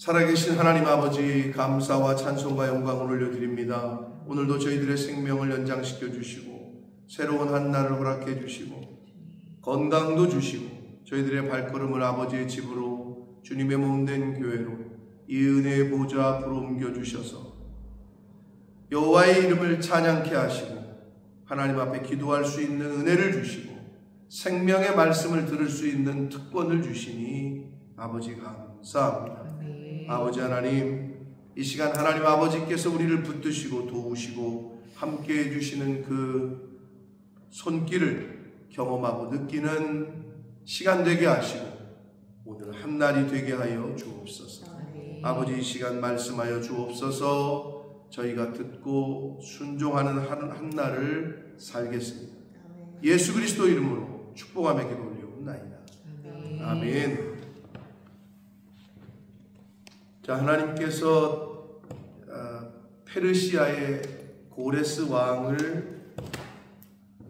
살아계신 하나님 아버지, 감사와 찬송과 영광을 올려드립니다. 오늘도 저희들의 생명을 연장시켜 주시고 새로운 한 날을 허락해 주시고 건강도 주시고 저희들의 발걸음을 아버지의 집으로, 주님의 몸된 교회로, 이 은혜의 보좌 앞으로 옮겨주셔서 여호와의 이름을 찬양케 하시고 하나님 앞에 기도할 수 있는 은혜를 주시고 생명의 말씀을 들을 수 있는 특권을 주시니 아버지 감사합니다. 아버지 하나님, 이 시간 하나님 아버지께서 우리를 붙드시고 도우시고 함께해 주시는 그 손길을 경험하고 느끼는 시간 되게 하시고 오늘 한 날이 되게 하여 주옵소서. 아버지, 이 시간 말씀하여 주옵소서. 저희가 듣고 순종하는 한 날을 살겠습니다. 예수 그리스도 이름으로 축복하며 기도 올리옵나이다. 아멘. 자, 하나님께서 페르시아의 고레스 왕을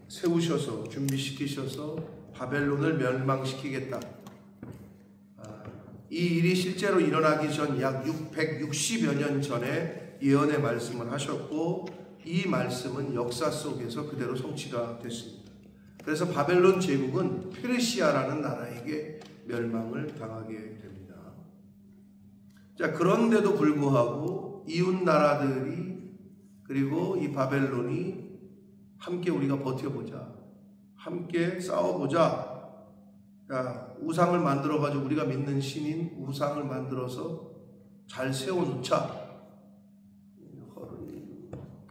세우셔서 준비시키셔서 바벨론을 멸망시키겠다. 이 일이 실제로 일어나기 전 약 160여 년 전에 예언의 말씀을 하셨고, 이 말씀은 역사 속에서 그대로 성취가 됐습니다. 그래서 바벨론 제국은 페르시아라는 나라에게 멸망을 당하게 됩니다. 자, 그런데도 불구하고 이웃 나라들이, 그리고 이 바벨론이 함께 우리가 버텨보자, 함께 싸워보자, 자, 우상을 만들어가지고 우리가 믿는 신인 우상을 만들어서 잘 세워놓자,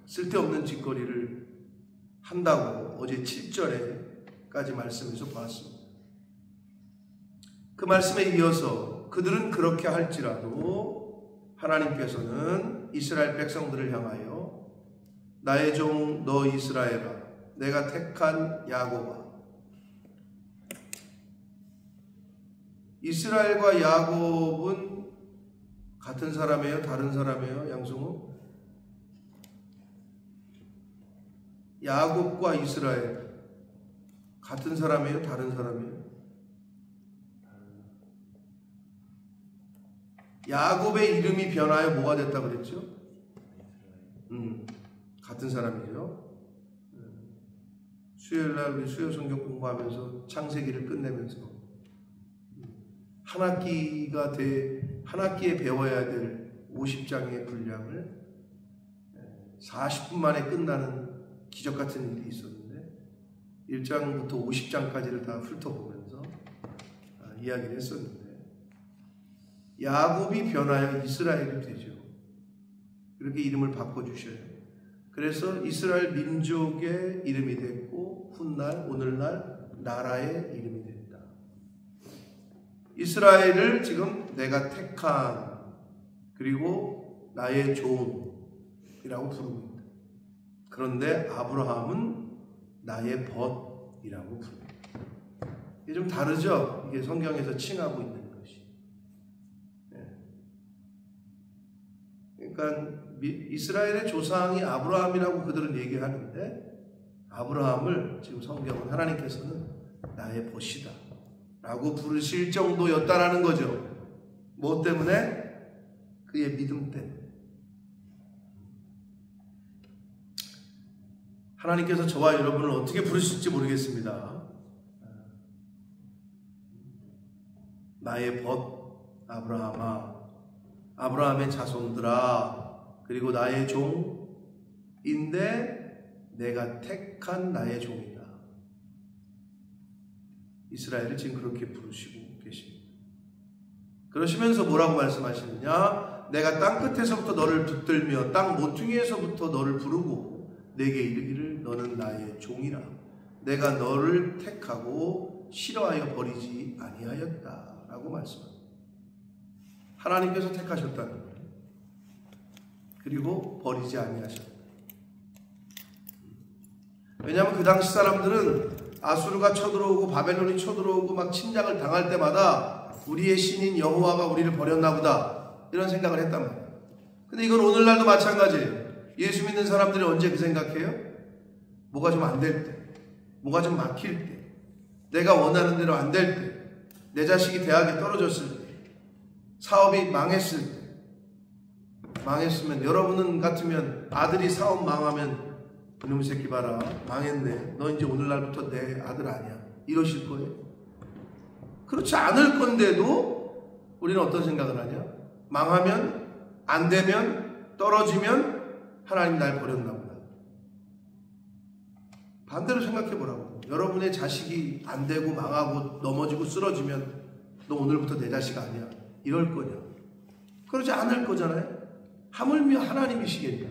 쓸데없는 짓거리를 한다고 어제 7절에까지 말씀에서 보았습니다. 그 말씀에 이어서 그들은 그렇게 할지라도 하나님께서는 이스라엘 백성들을 향하여 나의 종 너 이스라엘아, 내가 택한 야곱아. 이스라엘과 야곱은 같은 사람이에요? 다른 사람이에요? 양승우? 야곱과 이스라엘 같은 사람이에요? 다른 사람이에요? 야곱의 이름이 변하여 뭐가 됐다 그랬죠? 같은 사람이죠. 수요일날 우리 수요 성경 공부하면서 창세기를 끝내면서 한 학기에 배워야 될 50장의 분량을 40분 만에 끝나는 기적 같은 일이 있었는데 1장부터 50장까지를 다 훑어보면서 이야기를 했었는데, 야곱이 변하여 이스라엘이 되죠. 그렇게 이름을 바꿔주셔요. 그래서 이스라엘 민족의 이름이 됐고 훗날 오늘날 나라의 이름이 됐다. 이스라엘을 지금 내가 택한, 그리고 나의 종이라고 부르고 있다. 그런데 아브라함은 나의 벗이라고 부릅니다. 이게 좀 다르죠? 이게 성경에서 칭하고 있는 것이. 그러니까 이스라엘의 조상이 아브라함이라고 그들은 얘기하는데, 아브라함을 지금 성경은 하나님께서는 나의 벗이다 라고 부르실 정도였다라는 거죠. 뭐 때문에? 그의 믿음 때문에. 하나님께서 저와 여러분을 어떻게 부르실지 모르겠습니다. 나의 벗 아브라함아, 아브라함의 자손들아, 그리고 나의 종인데 내가 택한 나의 종이다. 이스라엘을 지금 그렇게 부르시고 계십니다. 그러시면서 뭐라고 말씀하시느냐? 내가 땅끝에서부터 너를 붙들며 땅 모퉁이에서부터 너를 부르고 내게 이르기를 너는 나의 종이라. 내가 너를 택하고 싫어하여 버리지 아니하였다 라고 말씀합니다. 하나님께서 택하셨다는 거예요. 그리고 버리지 아니하셨다. 왜냐하면 그 당시 사람들은 아수르가 쳐들어오고 바벨론이 쳐들어오고 막 침략을 당할 때마다 우리의 신인 여호와가 우리를 버렸나 보다, 이런 생각을 했단 말이에요. 근데 이건 오늘날도 마찬가지예요. 예수 믿는 사람들이 언제 그 생각해요? 뭐가 좀 안 될 때, 뭐가 좀 막힐 때, 내가 원하는 대로 안 될 때, 내 자식이 대학에 떨어졌을 때, 사업이 망했으면 여러분 같으면 아들이 사업 망하면 이놈 새끼 봐라 망했네 너 이제 오늘날부터 내 아들 아니야 이러실 거예요? 그렇지 않을 건데도 우리는 어떤 생각을 하냐? 망하면 안 되면 떨어지면 하나님 날 버렸나 보다. 반대로 생각해 보라고. 여러분의 자식이 안 되고 망하고 넘어지고 쓰러지면 너 오늘부터 내 자식 아니야 이럴 거냐? 그러지 않을 거잖아요. 하물며 하나님이시겠냐?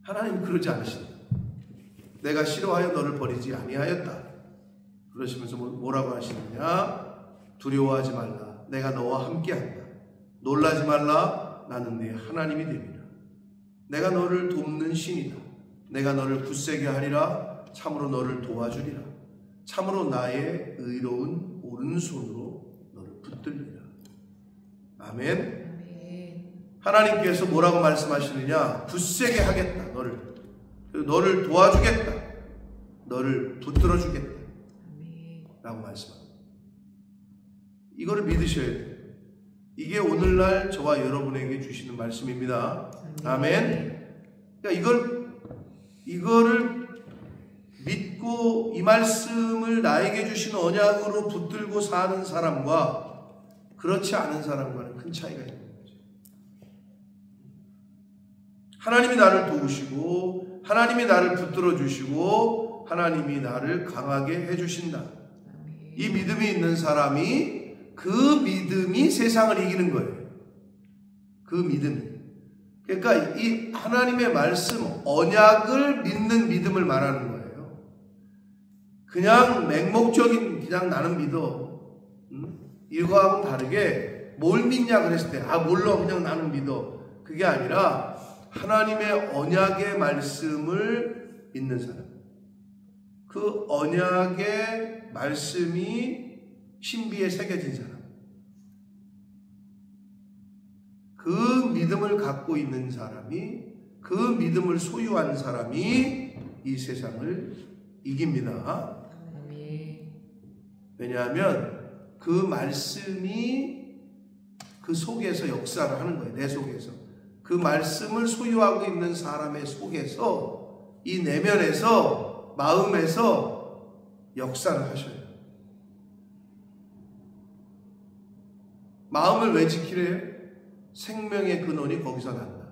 하나님 그러지 않으신다. 내가 싫어하여 너를 버리지 아니하였다. 그러시면서 뭐라고 하시느냐? 두려워하지 말라. 내가 너와 함께한다. 놀라지 말라. 나는 네 하나님이 되리라. 내가 너를 돕는 신이다. 내가 너를 굳세게 하리라. 참으로 너를 도와주리라. 참으로 나의 의로운 오른손으로 너를 붙들리라. 아멘. 하나님께서 뭐라고 말씀하시느냐? 굳세게 하겠다. 너를 도와주겠다. 너를 붙들어 주겠다. 라고 말씀합니다. 이거를 믿으셔야 돼요. 이게 오늘날 저와 여러분에게 주시는 말씀입니다. 아멘. 그러니까 이거를 믿고 이 말씀을 나에게 주신 언약으로 붙들고 사는 사람과 그렇지 않은 사람과는 큰 차이가 있는 거죠. 하나님이 나를 도우시고 하나님이 나를 붙들어 주시고 하나님이 나를 강하게 해주신다. 이 믿음이 있는 사람이 그 믿음이 세상을 이기는 거예요. 그 믿음이. 그러니까 이 하나님의 말씀, 언약을 믿는 믿음을 말하는 거예요. 그냥 맹목적인 그냥 나는 믿어. 이거하고는 다르게 뭘 믿냐 그랬을 때 몰라 그냥 나는 믿어. 그게 아니라 하나님의 언약의 말씀을 믿는 사람. 그 언약의 말씀이 신비에 새겨진 사람. 그 믿음을 갖고 있는 사람이, 그 믿음을 소유한 사람이 이 세상을 이깁니다. 왜냐하면 그 말씀이 그 속에서 역사를 하는 거예요. 내 속에서. 그 말씀을 소유하고 있는 사람의 속에서 이 내면에서 마음에서 역사를 하셔요. 마음을 왜 지키래요? 생명의 근원이 거기서 난다.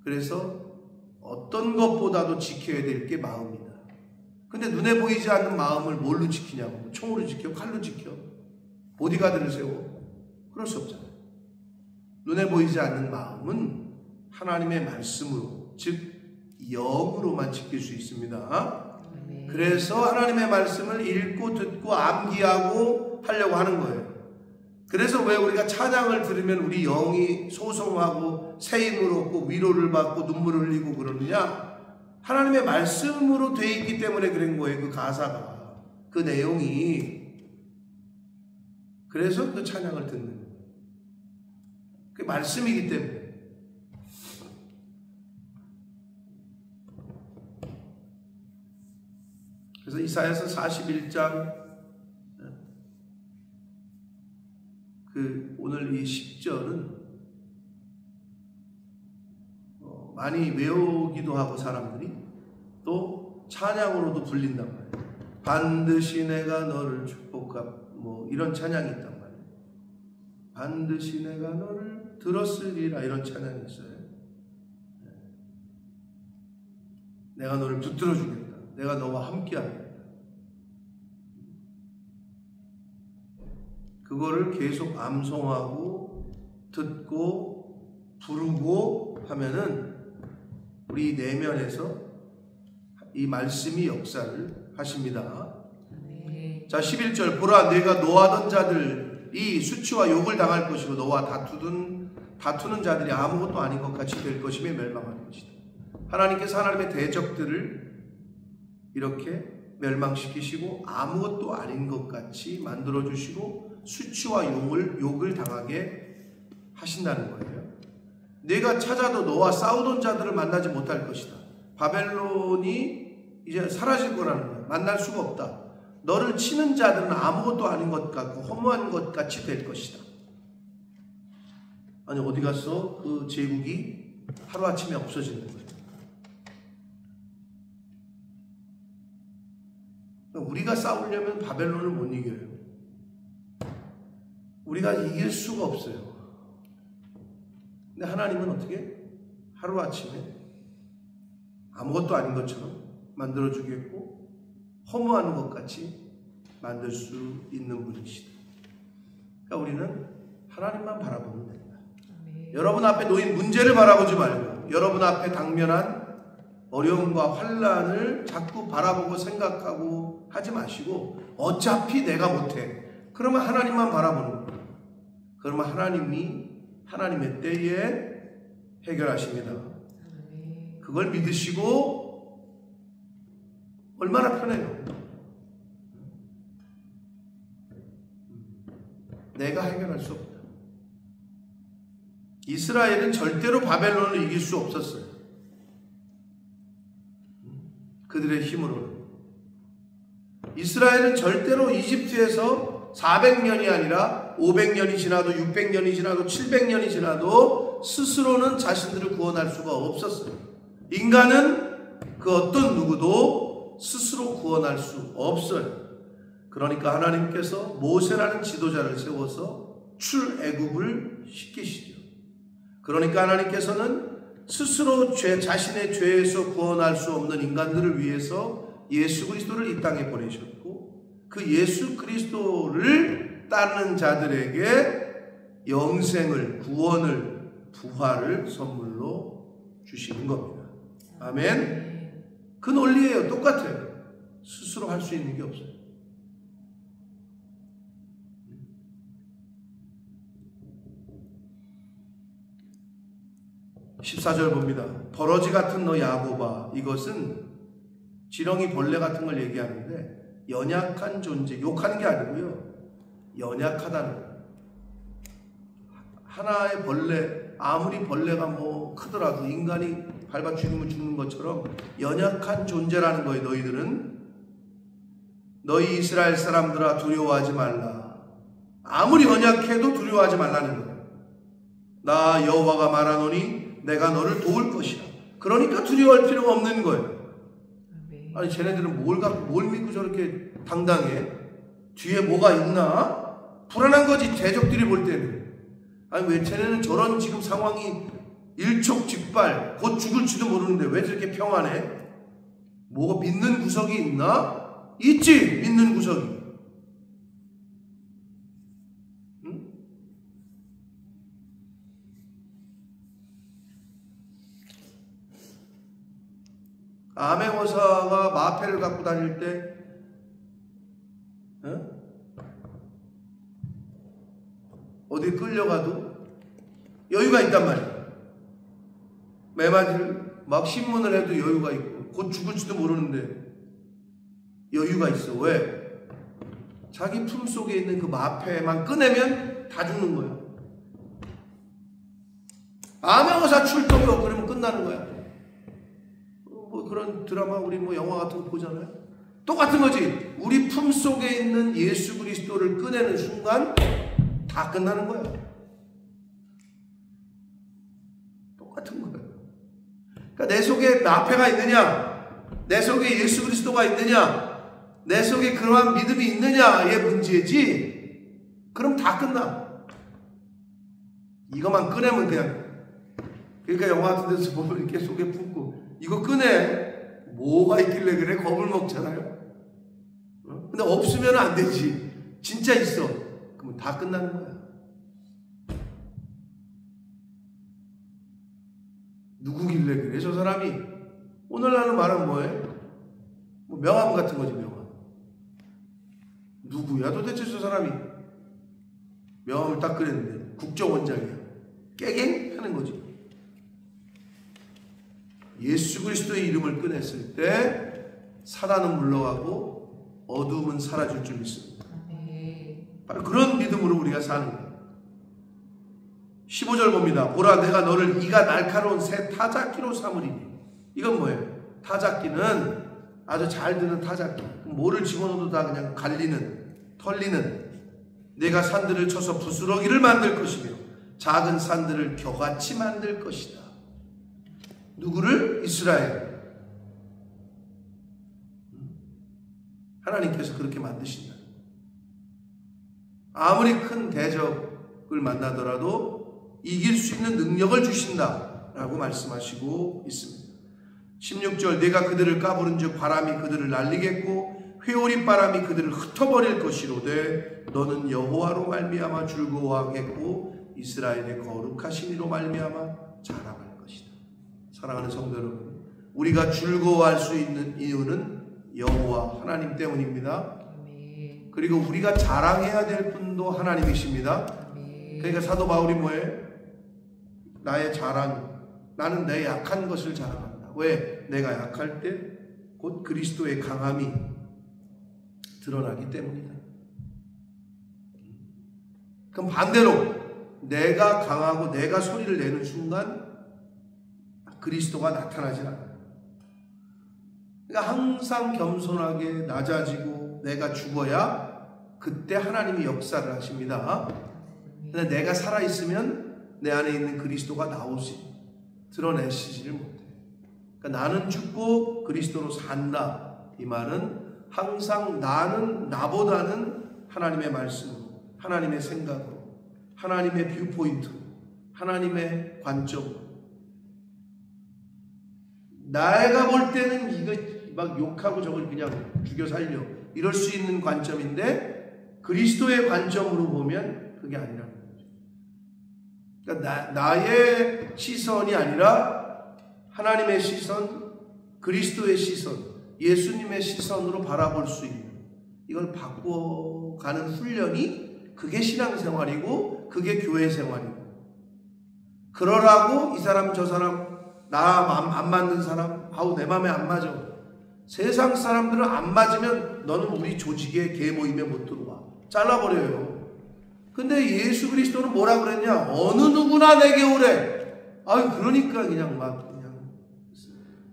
그래서 어떤 것보다도 지켜야 될 게 마음이다. 근데 눈에 보이지 않는 마음을 뭘로 지키냐고. 총으로 지켜? 칼로 지켜? 보디가드를 세워? 그럴 수 없잖아요. 눈에 보이지 않는 마음은 하나님의 말씀으로, 즉 영으로만 지킬 수 있습니다. 그래서 하나님의 말씀을 읽고 듣고 암기하고 하려고 하는 거예요. 그래서 왜 우리가 찬양을 들으면 우리 영이 소송하고 새 힘을 얻고 위로를 받고 눈물을 흘리고 그러느냐? 하나님의 말씀으로 돼 있기 때문에 그런 거예요. 그 가사가, 그 내용이. 그래서 그 찬양을 듣는 거예요. 그 말씀이기 때문에. 그래서 이사야서 41장 오늘 이 10절은 많이 외우기도 하고 사람들이 또 찬양으로도 불린단 말이에요. 반드시 내가 너를 축복하 이런 찬양이 있단 말이에요. 반드시 내가 너를 들었으리라 이런 찬양이 있어요. 내가 너를 붙들어 주겠다. 내가 너와 함께 하겠다. 그거를 계속 암송하고 듣고 부르고 하면은 우리 내면에서 이 말씀이 역사를 하십니다. 자, 11절 보라 내가 노하던 자들이 수치와 욕을 당할 것이고 너와 다투는 자들이 아무것도 아닌 것 같이 될 것이며 멸망할 것이다. 하나님께서 하나님의 대적들을 이렇게 멸망시키시고 아무것도 아닌 것 같이 만들어주시고 수치와 욕을 당하게 하신다는 거예요. 내가 찾아도 너와 싸우던 자들을 만나지 못할 것이다. 바벨론이 이제 사라질 거라는 거예요. 만날 수가 없다. 너를 치는 자들은 아무것도 아닌 것 같고 허무한 것 같이 될 것이다. 아니 어디 갔어? 그 제국이 하루아침에 없어지는 거예요. 우리가 싸우려면 바벨론을 못 이겨요. 우리가 이길 수가 없어요. 근데 하나님은 어떻게? 하루아침에 아무것도 아닌 것처럼 만들어주겠고 허무하는 것 같이 만들 수 있는 분이시다. 그러니까 우리는 하나님만 바라보면 됩니다. 여러분 앞에 놓인 문제를 바라보지 말고 여러분 앞에 당면한 어려움과 환난을 자꾸 바라보고 생각하고 하지 마시고 어차피 내가 못해. 그러면 하나님만 바라보는 거예요. 그러면 하나님이 하나님의 때에 해결하십니다. 그걸 믿으시고 얼마나 편해요. 내가 해결할 수 없다. 이스라엘은 절대로 바벨론을 이길 수 없었어요. 그들의 힘으로는. 이스라엘은 절대로 이집트에서 400년이 아니라 500년이 지나도 600년이 지나도 700년이 지나도 스스로는 자신들을 구원할 수가 없었어요. 인간은 그 어떤 누구도 스스로 구원할 수 없어요. 그러니까 하나님께서 모세라는 지도자를 세워서 출애굽을 시키시죠. 그러니까 하나님께서는 스스로 자신의 죄에서 구원할 수 없는 인간들을 위해서 예수 그리스도를 이 땅에 보내셨고 그 예수 그리스도를 따르는 자들에게 영생을, 구원을, 부활을 선물로 주시는 겁니다. 아멘. 그 논리예요. 똑같아요. 스스로 할 수 있는 게 없어요. 14절 봅니다. 버러지 같은 너 야곱아. 이것은 지렁이 벌레 같은 걸 얘기하는데 연약한 존재, 욕하는 게 아니고요. 연약하다는 거예요. 하나의 벌레, 아무리 벌레가 뭐 크더라도 인간이 밟아 죽이면 죽는 것처럼 연약한 존재라는 거예요. 너희들은. 너희 이스라엘 사람들아 두려워하지 말라. 아무리 연약해도 두려워하지 말라는 거예요. 나 여호와가 말하노니 내가 너를 도울 것이야. 그러니까 두려워할 필요가 없는 거예요. 아니 쟤네들은 뭘 믿고 저렇게 당당해? 뒤에 뭐가 있나? 불안한 거지 대적들이 볼 때는. 아니 왜 쟤네는 저런 지금 상황이 일촉즉발 곧 죽을지도 모르는데 왜 저렇게 평안해? 뭐가 믿는 구석이 있나? 있지. 믿는 구석이. 응? 암행어사가 마패를 갖고 다닐 때 어디 끌려가도 여유가 있단 말이에요. 매맞이를 막 신문을 해도 여유가 있고 곧 죽을지도 모르는데 여유가 있어. 왜? 자기 품속에 있는 그 마패만 꺼내면 다 죽는 거예요. 암행어사 출동이요 그러면 끝나는 거야. 뭐 그런 드라마 우리 뭐 영화 같은 거 보잖아요. 똑같은 거지. 우리 품속에 있는 예수 그리스도를 꺼내는 순간 다 끝나는 거야. 똑같은 거예요. 그러니까 내 속에 마패가 있느냐, 내 속에 예수 그리스도가 있느냐, 내 속에 그러한 믿음이 있느냐의 문제지. 그럼 다 끝나. 이것만 꺼내면 그냥. 그러니까 영화 같은 데서 보면 이렇게 속에 품고 이거 꺼내. 뭐가 있길래 그래? 겁을 먹잖아요. 근데 없으면 안 되지. 진짜 있어. 그러면 다 끝나는 거야. 누구길래 그래? 저 사람이. 오늘날은 말은 뭐예요? 뭐 명함 같은 거지, 명함. 누구야 도대체 저 사람이? 명함을 딱 그랬는데 국정원장이야. 깨갱 하는 거지. 예수 그리스도의 이름을 꺼냈을 때 사단은 물러가고 어둠은 사라질 줄 믿습니다. 바로 그런 믿음으로 우리가 사는 거예요. 15절 봅니다. 보라 내가 너를 이가 날카로운 새 타작기로 삼으리니. 이건 뭐예요? 타작기는 아주 잘 드는 타작기. 뭐를 집어넣어도 다 그냥 갈리는, 털리는. 내가 산들을 쳐서 부스러기를 만들 것이며 작은 산들을 겨같이 만들 것이다. 누구를? 이스라엘. 하나님께서 그렇게 만드신다. 아무리 큰 대적을 만나더라도 이길 수 있는 능력을 주신다 라고 말씀하시고 있습니다. 16절 내가 그들을 까부른 즉 바람이 그들을 날리겠고 회오리 바람이 그들을 흩어버릴 것이로되 너는 여호와로 말미암아 즐거워하겠고 이스라엘의 거룩하신 이로 말미암아 자랑할 것이다. 사랑하는 성도 여러분, 우리가 즐거워할 수 있는 이유는 여호와 하나님 때문입니다. 그리고 우리가 자랑해야 될 분도 하나님이십니다. 그러니까 사도 바울이 뭐예요? 나의 자랑, 나는 내 약한 것을 자랑한다. 왜? 내가 약할 때 곧 그리스도의 강함이 드러나기 때문이다. 그럼 반대로 내가 강하고 내가 소리를 내는 순간 그리스도가 나타나지 않아요. 그러니까 항상 겸손하게 낮아지고 내가 죽어야 그때 하나님이 역사를 하십니다. 근데 내가 살아있으면 내 안에 있는 그리스도가 드러내시지를 못해요. 그러니까 나는 죽고 그리스도로 산다. 이 말은 항상 나는 나보다는 하나님의 말씀으로, 하나님의 생각으로, 하나님의 뷰포인트로, 하나님의 관점으로, 내가 볼 때는 이거 막 욕하고 저걸 그냥 죽여 살려 이럴 수 있는 관점인데 그리스도의 관점으로 보면 그게 아니라는 거죠. 그러니까 나의 시선이 아니라 하나님의 시선, 그리스도의 시선, 예수님의 시선으로 바라볼 수 있는, 이걸 바꿔가는 훈련이 그게 신앙생활이고 그게 교회생활이고, 그러라고 이 사람 저 사람 나 안 맞는 사람, 아우 내 맘에 안 맞아. 세상 사람들은 안 맞으면 너는 우리 조직에 개 모임에 못 들어와. 잘라버려요. 근데 예수 그리스도는 뭐라 그랬냐? 어느 누구나 내게 오래. 아유 그러니까 그냥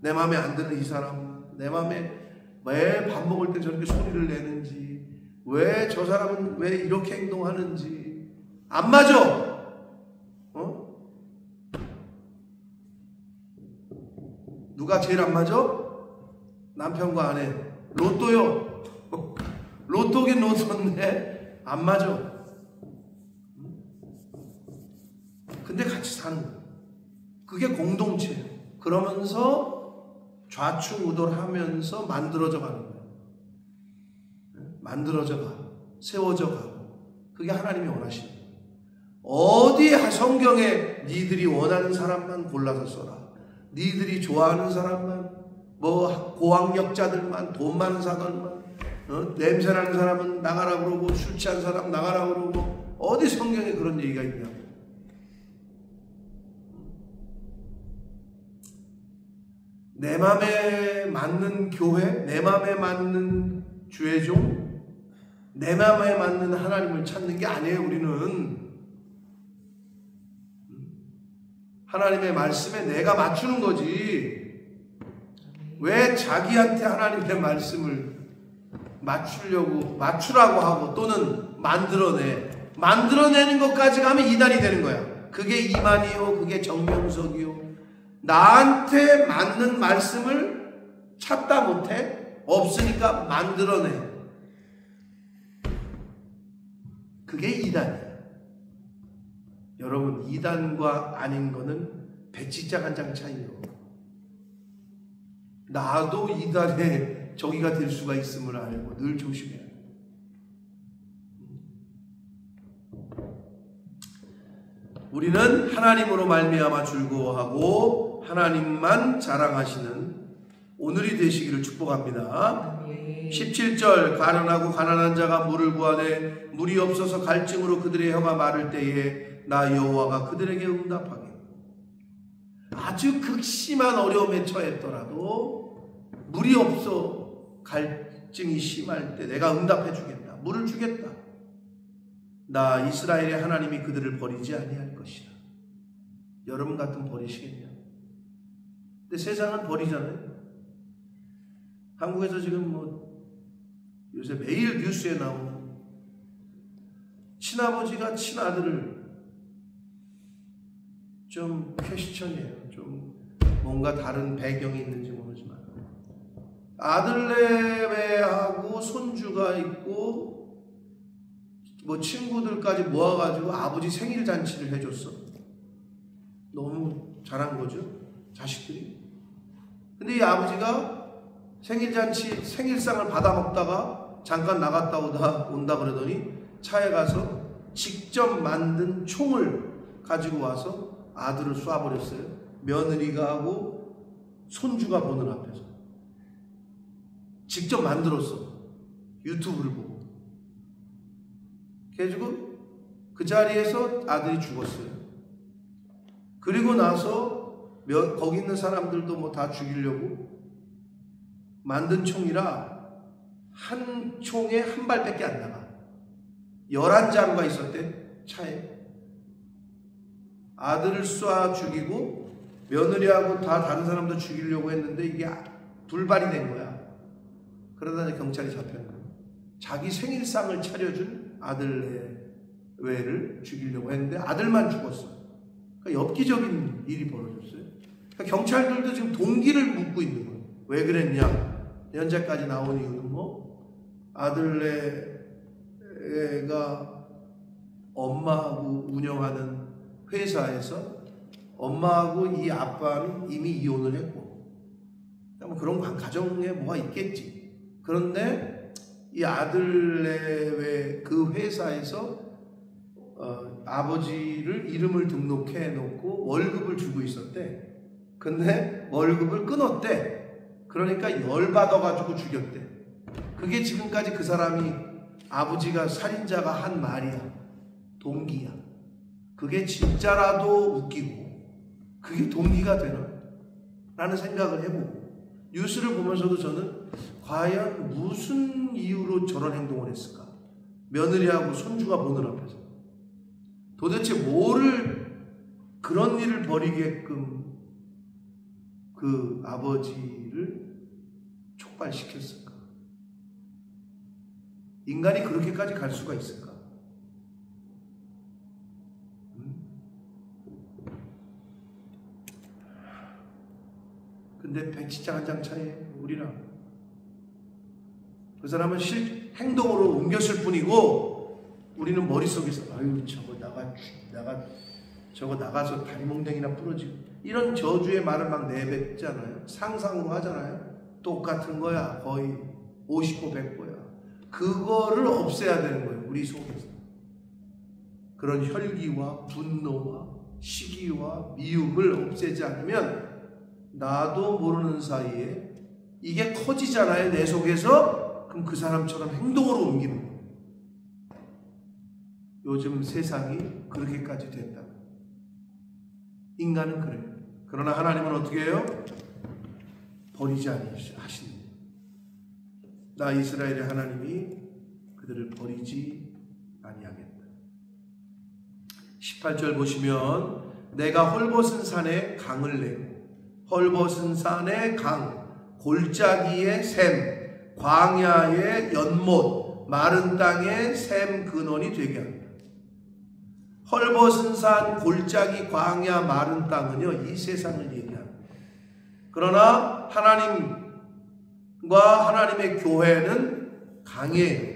내 맘에 안 드는 이 사람, 내 맘에 왜 밥 먹을 때 저렇게 소리를 내는지, 왜 저 사람은 왜 이렇게 행동하는지 안 맞아. 누가 제일 안 맞아? 남편과 아내. 로또요. 로또긴 로또인데 안 맞아. 근데 같이 사는 거야. 그게 공동체예요. 그러면서 좌충우돌하면서 만들어져 가는 거예요. 만들어져 가, 세워져 가고, 그게 하나님이 원하시는 거예요. 어디 성경에 니들이 원하는 사람만 골라서 써라. 니들이 좋아하는 사람만, 뭐 고학력자들만, 돈 많은 사람만, 냄새나는 사람은 나가라 그러고 술 취한 사람 나가라 그러고, 어디 성경에 그런 얘기가 있냐고. 내 맘에 맞는 교회, 내 맘에 맞는 주의종, 내 맘에 맞는 하나님을 찾는 게 아니에요. 우리는 하나님의 말씀에 내가 맞추는 거지. 왜 자기한테 하나님의 말씀을 맞추라고 하고 또는 만들어내는 것까지 가면 이단이 되는 거야. 그게 이만이요, 그게 정명석이요. 나한테 맞는 말씀을 찾다 못해. 없으니까 만들어내. 그게 이단이야. 여러분, 이단과 아닌 거는 배치장 한 장 차이요. 나도 이단의 저기가 될 수가 있음을 알고 늘 조심해야 돼. 우리는 하나님으로 말미암아 즐거워하고 하나님만 자랑하시는 오늘이 되시기를 축복합니다. 17절 가난하고 가난한 자가 물을 구하되 물이 없어서 갈증으로 그들의 혀가 마를 때에 나 여호와가 그들에게 응답하겠고, 아주 극심한 어려움에 처했더라도 물이 없어 갈증이 심할 때 내가 응답해 주겠다. 물을 주겠다. 나 이스라엘의 하나님이 그들을 버리지 아니할 것이다. 여러분 같으면 버리시겠냐? 근데 세상은 버리잖아요. 한국에서 지금 요새 매일 뉴스에 나오는 친아버지가 친아들을 좀 퀘스천이에요. 좀 뭔가 다른 배경이 있는지 모르지만 아들내외하고 손주가 있고 뭐 친구들까지 모아가지고 아버지 생일 잔치를 해줬어. 너무 잘한 거죠, 자식들이. 근데 이 아버지가 생일 잔치 생일상을 받아 먹다가 잠깐 나갔다 온다 그러더니 차에 가서 직접 만든 총을 가지고 와서 아들을 쏴버렸어요. 며느리가 하고 손주가 보는 앞에서. 직접 만들었어. 유튜브를 보고. 그래가지고 그 자리에서 아들이 죽었어요. 그리고 나서 거기 있는 사람들도 뭐 다 죽이려고 만든 총이라 한 총에 한 발밖에 안 나가. 11자루가 있었대, 차에. 아들을 쏴 죽이고 며느리하고 다 다른 사람도 죽이려고 했는데 이게 불발이 된 거야. 그러다 경찰이 잡혔는 거야. 자기 생일상을 차려준 아들내외를 죽이려고 했는데 아들만 죽었어. 그러니까 엽기적인 일이 벌어졌어요. 그러니까 경찰들도 지금 동기를 묻고 있는 거예요. 왜 그랬냐? 현재까지 나온 이유는 뭐 아들내가 엄마하고 운영하는 회사에서 엄마하고 이 아빠는 이미 이혼을 했고 뭐 그런 가정에 뭐가 있겠지. 그런데 이 아들내외 그 회사에서 아버지를 이름을 등록해 놓고 월급을 주고 있었대. 근데 월급을 끊었대. 그러니까 열받아가지고 죽였대. 그게 지금까지 그 사람이 아버지가 살인자가 한 말이야. 동기야. 그게 진짜라도 웃기고 그게 동기가 되나? 라는 생각을 해보고 뉴스를 보면서도 저는 과연 무슨 이유로 저런 행동을 했을까? 며느리하고 손주가 보는 앞에서 도대체 뭐를 그런 일을 벌이게끔 그 아버지를 촉발시켰을까? 인간이 그렇게까지 갈 수가 있을까? 근데 백지장 한 장 차이에 우리랑 그 사람은 행동으로 옮겼을 뿐이고 우리는 머릿속에서 아유 저거 나가서 다리몽댕이나 부러지고 이런 저주의 말을 막 내뱉잖아요. 상상으로 하잖아요. 똑같은 거야. 거의 50고 100고야. 그거를 없애야 되는 거예요. 우리 속에서. 그런 혈기와 분노와 시기와 미움을 없애지 않으면 나도 모르는 사이에 이게 커지잖아요. 내 속에서. 그럼 그 사람처럼 행동으로 옮기는 거예요. 요즘 세상이 그렇게까지 됐다. 인간은 그래요. 그러나 하나님은 어떻게 해요? 버리지 않으시는 거예요. 나 이스라엘의 하나님이 그들을 버리지 아니하겠다. 18절 보시면 내가 헐벗은 산에 강을 내고 헐벗은 산의 강, 골짜기의 샘, 광야의 연못, 마른 땅의 샘 근원이 되게 합니다. 헐벗은 산, 골짜기, 광야, 마른 땅은요, 이 세상을 얘기합니다. 그러나 하나님과 하나님의 교회는 강이에요,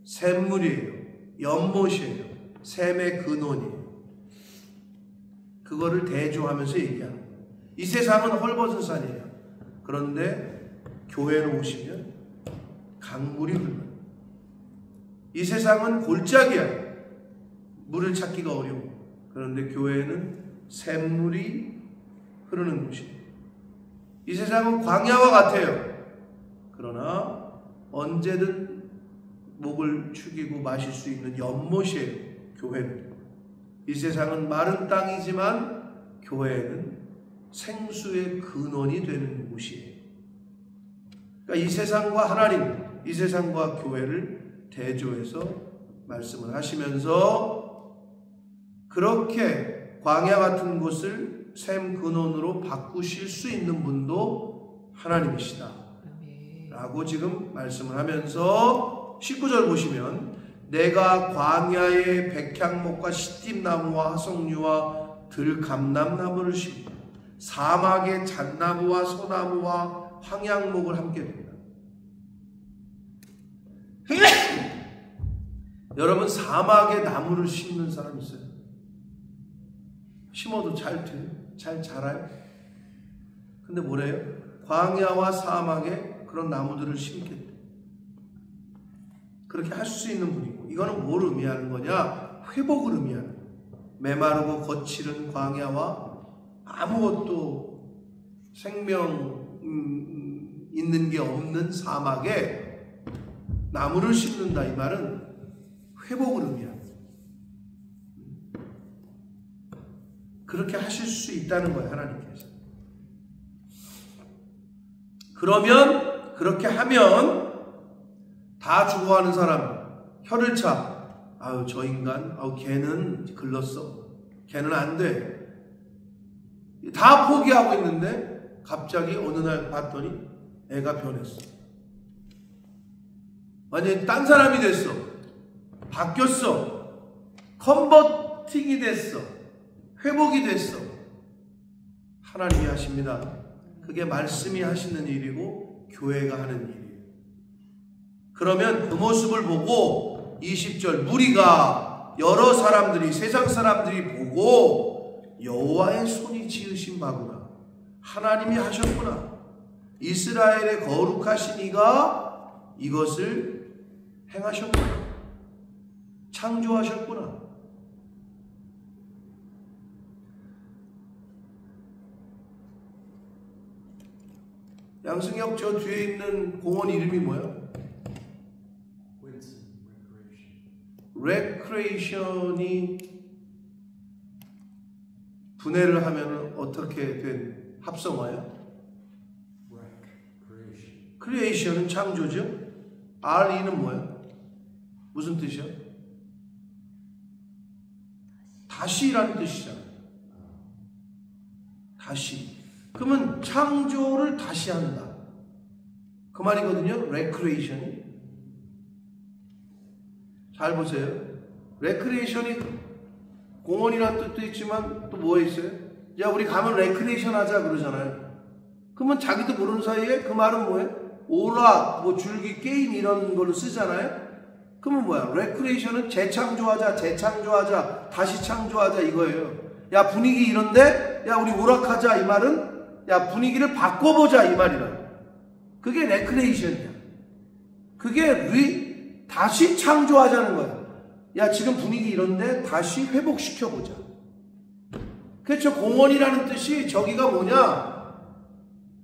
샘물이에요, 연못이에요, 샘의 근원이에요. 그거를 대조하면서 얘기하는 거예요. 이 세상은 헐벗은 산이에요. 그런데 교회로 오시면 강물이 흘러요. 이 세상은 골짜기야. 물을 찾기가 어려워. 그런데 교회는 샘물이 흐르는 곳이에요. 이 세상은 광야와 같아요. 그러나 언제든 목을 축이고 마실 수 있는 연못이에요. 교회는. 이 세상은 마른 땅이지만 교회는 생수의 근원이 되는 곳이에요. 그러니까 이 세상과 하나님, 이 세상과 교회를 대조해서 말씀을 하시면서 그렇게 광야 같은 곳을 샘 근원으로 바꾸실 수 있는 분도 하나님이시다 라고 지금 말씀을 하면서 19절 보시면 내가 광야의 백향목과 시띠나무와 하석류와 들감람나무를 심고 사막의 잣나무와 소나무와 황양목을 함께 둡니다. 여러분, 사막에 나무를 심는 사람 있어요? 심어도 잘 돼요? 잘 자라요? 근데 뭐래요? 광야와 사막에 그런 나무들을 심겠대. 그렇게 할 수 있는 분이고, 이거는 뭘 의미하는 거냐? 회복을 의미하는 거예요. 메마르고 거칠은 광야와 아무것도 생명 있는 게 없는 사막에 나무를 심는다, 이 말은 회복을 의미합니다. 그렇게 하실 수 있다는 거예요, 하나님께서. 그러면, 그렇게 하면 다 죽어가는 사람 혀를 차. 아유, 저 인간, 아유, 걔는 글렀어. 걔는 안 돼. 다 포기하고 있는데 갑자기 어느 날 봤더니 애가 변했어. 완전히 딴 사람이 됐어. 바뀌었어. 컨버팅이 됐어. 회복이 됐어. 하나님이 하십니다. 그게 말씀이 하시는 일이고 교회가 하는 일이에요. 그러면 그 모습을 보고 20절 무리가 여러 사람들이 세상 사람들이 보고 여호와의 손이 지으신 바구나. 하나님이 하셨구나. 이스라엘의 거룩하신 이가 이것을 행하셨구나. 창조하셨구나. 양승혁 저 뒤에 있는 공원 이름이 뭐야? 레크레이션이 분해를 하면 어떻게 된 합성어야? 크리에이션은 창조죠. RE는 뭐야? 무슨 뜻이야? 다시라는 뜻이잖아. 다시. 그러면 창조를 다시 한다. 그 말이거든요. 레크레이션이. 잘 보세요. 레크레이션이 공원이라는 뜻도 있지만 또 뭐가 있어요? 야, 우리 가면 레크레이션 하자 그러잖아요. 그러면 자기도 모르는 사이에 그 말은 뭐예요? 오락, 뭐 줄기, 게임 이런 걸로 쓰잖아요. 그러면 뭐야? 레크레이션은 재창조하자, 재창조하자, 다시 창조하자 이거예요. 야, 분위기 이런데? 야, 우리 오락하자 이 말은? 야, 분위기를 바꿔보자 이 말이라. 그게 레크레이션이야. 그게 다시 창조하자는 거야. 야, 지금 분위기 이런데 다시 회복시켜보자. 그렇죠. 공원이라는 뜻이 저기가 뭐냐?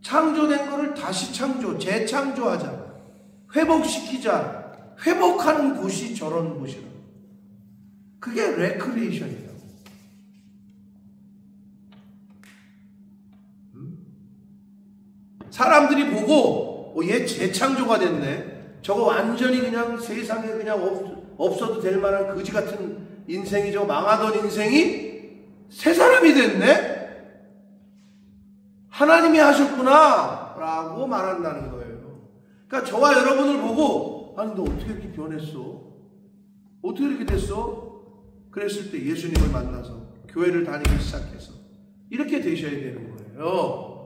창조된 거를 다시 창조, 재창조하자. 회복시키자. 회복하는 곳이 저런 곳이라. 그게 레크레이션이다. 사람들이 보고 얘 재창조가 됐네. 저거 완전히 그냥 세상에 그냥 없어도 될 만한 거지 같은 인생이 저거 망하던 인생이 새 사람이 됐네? 하나님이 하셨구나 라고 말한다는 거예요. 그러니까 저와 여러분을 보고 아니 너 어떻게 이렇게 변했어? 어떻게 이렇게 됐어? 그랬을 때 예수님을 만나서 교회를 다니기 시작해서 이렇게 되셔야 되는 거예요.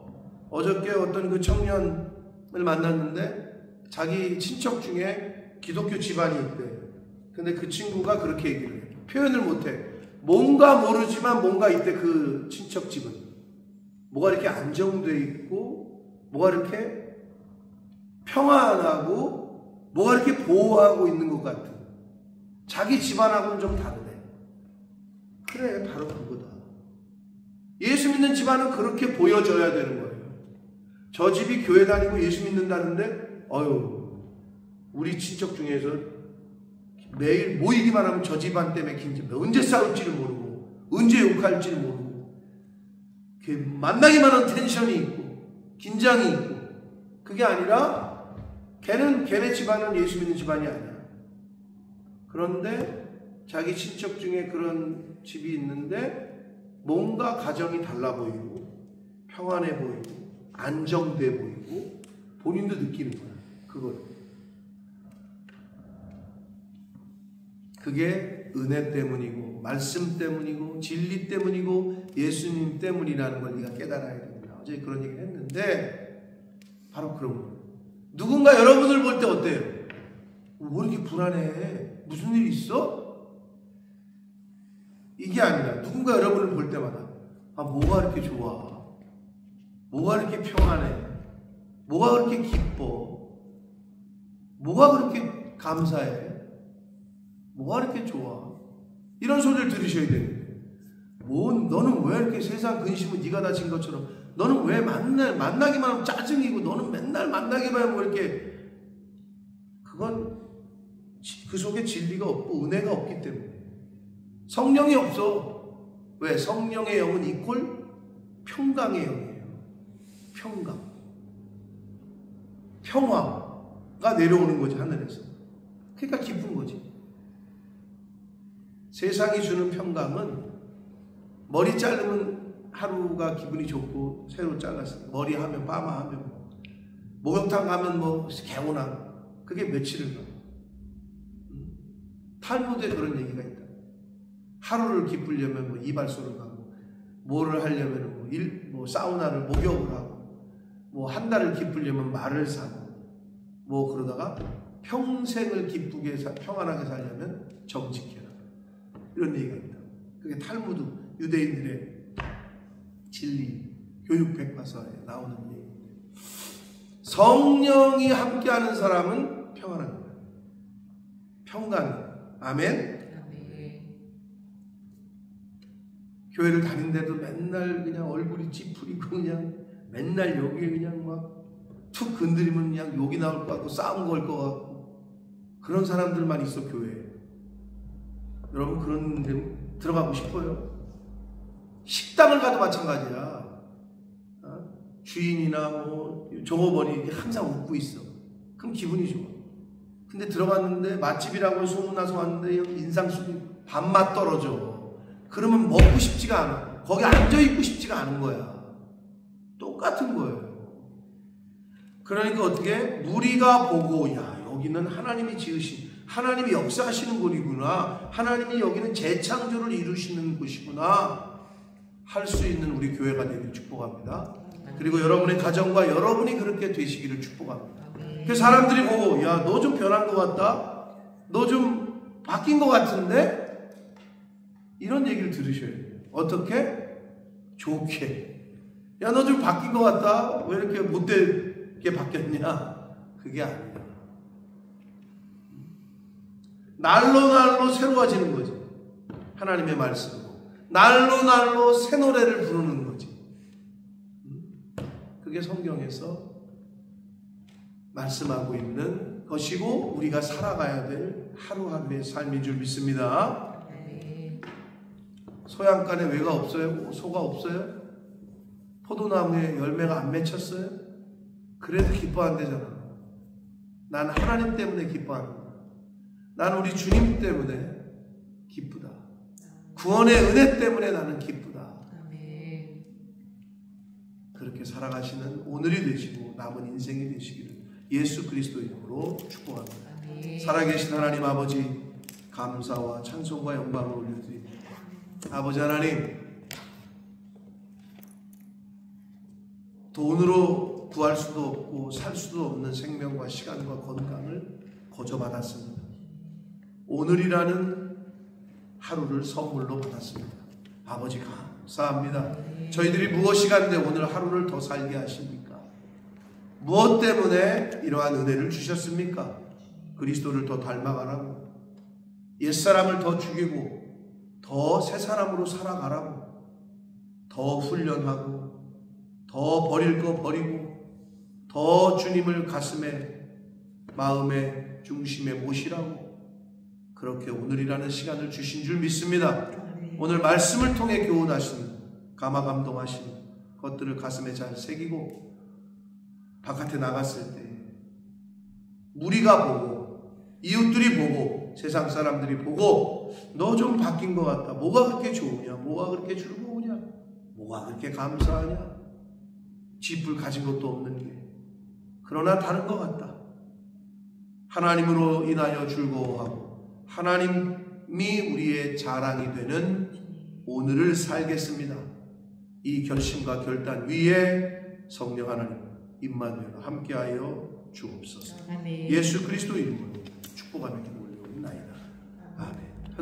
어저께 어떤 그 청년을 만났는데 자기 친척 중에 기독교 집안이 있대. 근데 그 친구가 그렇게 얘기를 해. 표현을 못해. 뭔가 모르지만 뭔가 있대. 그 친척 집은 뭐가 이렇게 안정돼 있고 뭐가 이렇게 평안하고 뭐가 이렇게 보호하고 있는 것 같은. 자기 집안하고는 좀 다르네. 그래, 바로 그거다. 예수 믿는 집안은 그렇게 보여져야 되는 거예요. 저 집이 교회 다니고 예수 믿는다는데 우리 친척 중에서 매일 모이기만 하면 저 집안 때문에 언제 싸울지를 모르고 언제 욕할지를 모르고 만나기만 하면 텐션이 있고 긴장이 있고 그게 아니라 걔네 집안은 예수 믿는 집안이 아니야. 그런데 자기 친척 중에 그런 집이 있는데 뭔가 가정이 달라 보이고 평안해 보이고 안정돼 보이고 본인도 느끼는 거야. 그게 은혜 때문이고 말씀 때문이고 진리 때문이고 예수님 때문이라는 걸 네가 깨달아야 됩니다. 어제 그런 얘기를 했는데 바로 그런 거예요. 누군가 여러분을 볼 때 어때요? 왜 이렇게 불안해? 무슨 일 있어? 이게 아니라 누군가 여러분을 볼 때마다 뭐가 이렇게 좋아? 뭐가 이렇게 평안해? 뭐가 그렇게 기뻐? 뭐가 그렇게 감사해? 뭐가 이렇게 좋아? 이런 소리를 들으셔야 되는데 너는 왜 이렇게 세상 근심은 네가 다 진 것처럼 너는 왜 만나기만 하면 짜증이고 너는 맨날 만나기만 하면 이렇게 그건 그 속에 진리가 없고 은혜가 없기 때문에 성령이 없어. 왜? 성령의 영은 이퀄 평강의 영이에요. 평화가 내려오는 거지 하늘에서. 그러니까 기쁜 거지. 세상이 주는 평강은 머리 자르면 하루가 기분이 좋고 새로 잘랐어요. 머리 하면 파마하면 목욕탕 가면 개운하고 그게 며칠을 가. 탈무드에 그런 얘기가 있다. 하루를 기쁘려면 이발소를 가고 뭐를 하려면 사우나를 목욕을 하고 한 달을 기쁘려면 말을 사고 그러다가 평생을 기쁘게 평안하게 살려면 정직해라. 이런 얘기가 있다. 그게 탈무드 유대인들의 진리 교육 백과사에 나오는 얘기입니다. 성령이 함께하는 사람은 평안한 거예요. 평강. 아멘. 교회를 다닌데도 맨날 그냥 얼굴이 찌푸리고 그냥 맨날 여기 그냥 막 툭 건드리면 그냥 욕이 나올 것 같고 싸움 걸 것 같고 그런 사람들만 있어 교회에. 여러분 그런 데 들어가고 싶어요? 식당을 가도 마찬가지야. 주인이나 종업원이 이렇게 항상 웃고 있어. 그럼 기분이 좋아. 근데 들어갔는데 맛집이라고 소문나서 왔는데 인상수이 반맛 떨어져. 그러면 먹고 싶지가 않아. 거기 앉아있고 싶지가 않은 거야. 똑같은 거예요. 그러니까 어떻게? 무리가 보고 여기는 하나님이 지으신 하나님이 역사하시는 곳이구나. 하나님이 여기는 재창조를 이루시는 곳이구나. 할 수 있는 우리 교회가 되기를 축복합니다. 그리고 여러분의 가정과 여러분이 그렇게 되시기를 축복합니다. 그 사람들이 보고 너 좀 변한 것 같다. 너 좀 바뀐 것 같은데? 이런 얘기를 들으셔야 돼요. 어떻게? 좋게. 너 좀 바뀐 것 같다. 왜 이렇게 못되게 바뀌었냐? 그게 아니야. 날로 새로워지는 거지. 하나님의 말씀으로. 날로 새 노래를 부르는 거지. 그게 성경에서 말씀하고 있는 것이고 우리가 살아가야 될 하루하루의 삶인 줄 믿습니다. 소양간에 왜가 없어요? 소가 없어요? 포도나무에 열매가 안 맺혔어요? 그래도 기뻐 안 되잖아. 난 하나님 때문에 기뻐하는 거야. 나는 우리 주님 때문에 기쁘다. 구원의 은혜 때문에 나는 기쁘다. 그렇게 살아가시는 오늘이 되시고 남은 인생이 되시기를 예수 그리스도 이름으로 축복합니다. 살아계신 하나님 아버지 감사와 찬송과 영광을 올려드립니다. 아버지 하나님, 돈으로 구할 수도 없고 살 수도 없는 생명과 시간과 건강을 거저받았습니다. 오늘이라는 하루를 선물로 받았습니다. 아버지 감사합니다. 저희들이 무엇이 간데 오늘 하루를 더 살게 하십니까? 무엇 때문에 이러한 은혜를 주셨습니까? 그리스도를 더 닮아가라고, 옛사람을 더 죽이고 더 새 사람으로 살아가라고, 더 훈련하고 더 버릴 거 버리고 더 주님을 가슴에 마음의 중심에 모시라고 그렇게 오늘이라는 시간을 주신 줄 믿습니다. 오늘 말씀을 통해 교훈하신 감화감동하신 것들을 가슴에 잘 새기고 바깥에 나갔을 때 무리가 보고 이웃들이 보고 세상 사람들이 보고 너 좀 바뀐 것 같다. 뭐가 그렇게 좋으냐? 뭐가 그렇게 즐거우냐? 뭐가 그렇게 감사하냐? 집을 가진 것도 없는 게 그러나 다른 것 같다. 하나님으로 인하여 즐거워하고 하나님의 하나님이 우리의 자랑이 되는 오늘을 살겠습니다. 이 결심과 결단 위에 성령 하나님 임마누엘 함께하여 주옵소서. 아멘. 예수 그리스도 이름으로 축복하며 기도 올려옵나이다.